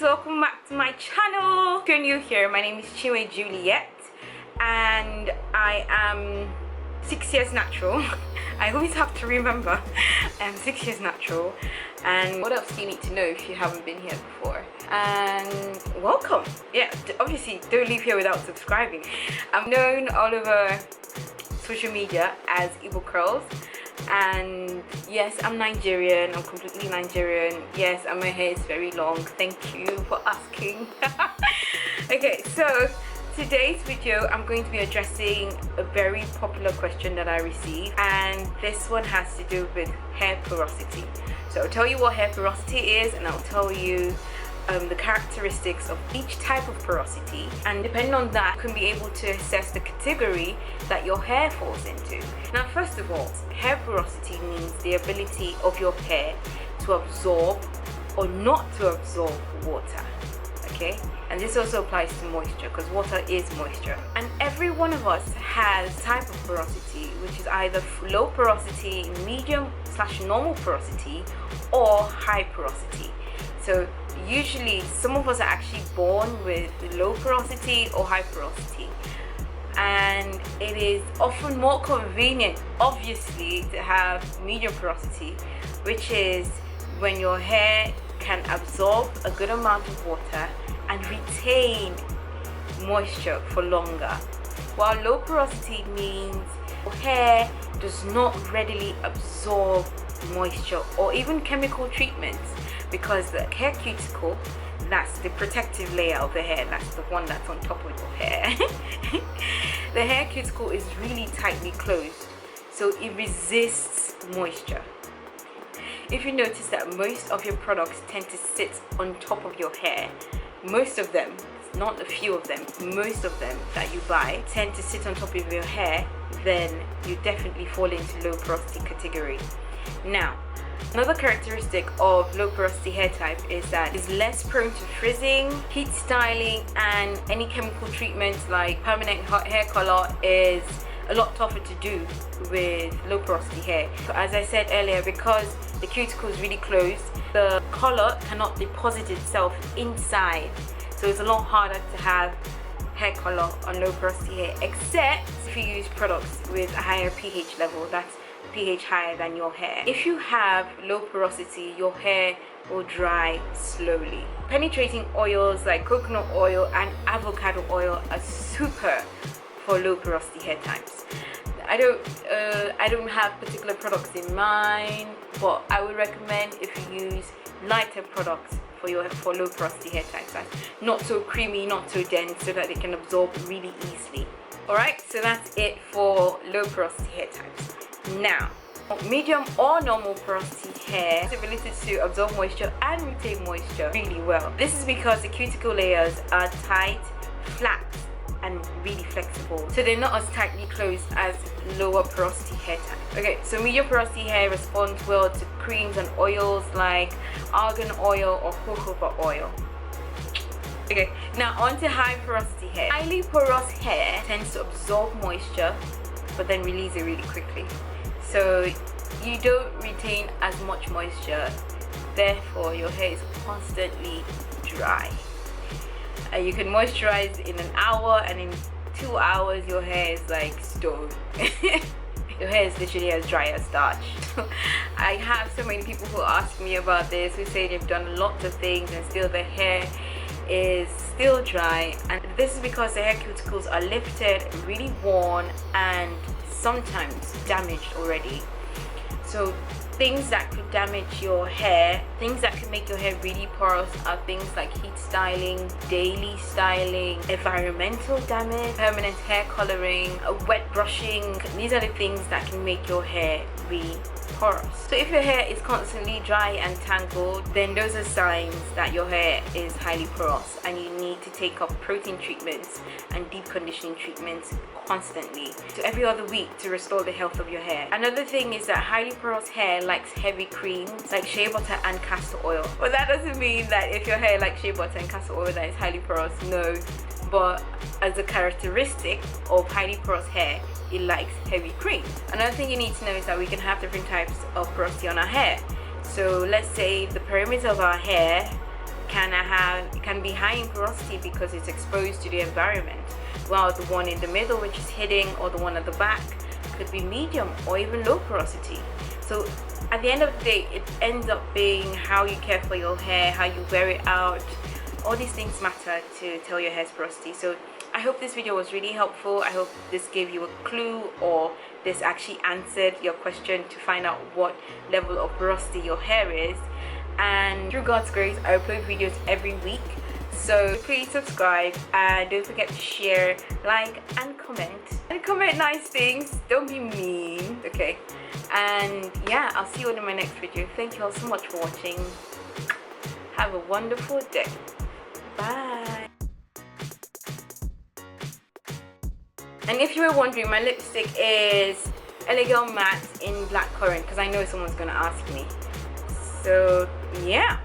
welcome back to my channel. If you're new here, my name is Chiwe Juliet and I am 6 years natural. I always have to remember I'm 6 years natural. And what else do you need to know if you haven't been here before? And welcome. Yeah, obviously don't leave here without subscribing. I'm known all over social media as Igbocurls. And yes, I'm Nigerian. I'm completely Nigerian. Yes, and my hair is very long. Thank you for asking. Okay, so today's video I'm going to be addressing a very popular question that I received, and this one has to do with hair porosity. So I'll tell you what hair porosity is, and I'll tell you the characteristics of each type of porosity, and depending on that you can be able to assess the category that your hair falls into. Now, first of all, hair porosity means the ability of your hair to absorb or not to absorb water. Okay, and this also applies to moisture, because water is moisture. And every one of us has a type of porosity, which is either low porosity, medium / normal porosity, or high porosity. So usually some of us are actually born with low porosity or high porosity, and it is often more convenient, obviously, to have medium porosity, which is when your hair can absorb a good amount of water and retain moisture for longer, while low porosity means your hair does not readily absorb moisture or even chemical treatments, because the hair cuticle, that's the protective layer of the hair, that's the one that's on top of your hair. The hair cuticle is really tightly closed, so it resists moisture. If you notice that most of your products tend to sit on top of your hair, most of them, not a few of them, most of them that you buy tend to sit on top of your hair, then you definitely fall into low porosity category. Now, another characteristic of low porosity hair type is that it's less prone to frizzing, heat styling, and any chemical treatments like permanent hair color is a lot tougher to do with low porosity hair. So as I said earlier, because the cuticle is really closed, the color cannot deposit itself inside, so it's a lot harder to have hair color on low porosity hair, except if you use products with a higher pH level, that's pH higher than your hair. If you have low porosity, your hair will dry slowly. Penetrating oils like coconut oil and avocado oil are super for low porosity hair types. I don't have particular products in mind, but I would recommend if you use lighter products for low porosity hair types, that's not so creamy, not so dense, so that they can absorb really easily. Alright, so that's it for low porosity hair types. Now, medium or normal porosity hair has the ability to absorb moisture and retain moisture really well. This is because the cuticle layers are tight, flat, and really flexible, so they're not as tightly closed as lower porosity hair type. Okay, so medium porosity hair responds well to creams and oils like argan oil or jojoba oil. Okay, now on to high porosity hair. Highly porous hair tends to absorb moisture but then release it really quickly, so you don't retain as much moisture, therefore your hair is constantly dry. You can moisturize in an hour, and in 2 hours your hair is like stone. Your hair is literally as dry as starch. I have so many people who ask me about this, who say they've done lots of things and still their hair is still dry, and this is because the hair cuticles are lifted, really worn, and sometimes damaged already. So things that could damage your hair, things that could make your hair really porous, are things like heat styling, daily styling, environmental damage, permanent hair coloring, wet brushing. These are the things that can make your hair really porous. So if your hair is constantly dry and tangled, then those are signs that your hair is highly porous, and you need to take up protein treatments and deep conditioning treatments constantly, so every other week, to restore the health of your hair. Another thing is that highly porous hair likes heavy creams like shea butter and castor oil. But that doesn't mean that if your hair likes shea butter and castor oil that is highly porous, no. But as a characteristic of highly porous hair, it likes heavy creams. Another thing you need to know is that we can have different types of porosity on our hair. So let's say the perimeter of our hair can be high in porosity because it's exposed to the environment, while the one in the middle, which is hidden, or the one at the back, could be medium or even low porosity. So at the end of the day, it ends up being how you care for your hair, how you wear it out. All these things matter to tell your hair's porosity. So I hope this video was really helpful. I hope this gave you a clue, or this actually answered your question to find out what level of porosity your hair is. And through God's grace, I upload videos every week. So please subscribe and don't forget to share, like, and comment. And comment nice things. Don't be mean, okay? And yeah, I'll see you all in my next video. Thank you all so much for watching. Have a wonderful day. Bye. And if you were wondering, my lipstick is Elegant Matte in Black Currant, because I know someone's gonna ask me. So yeah.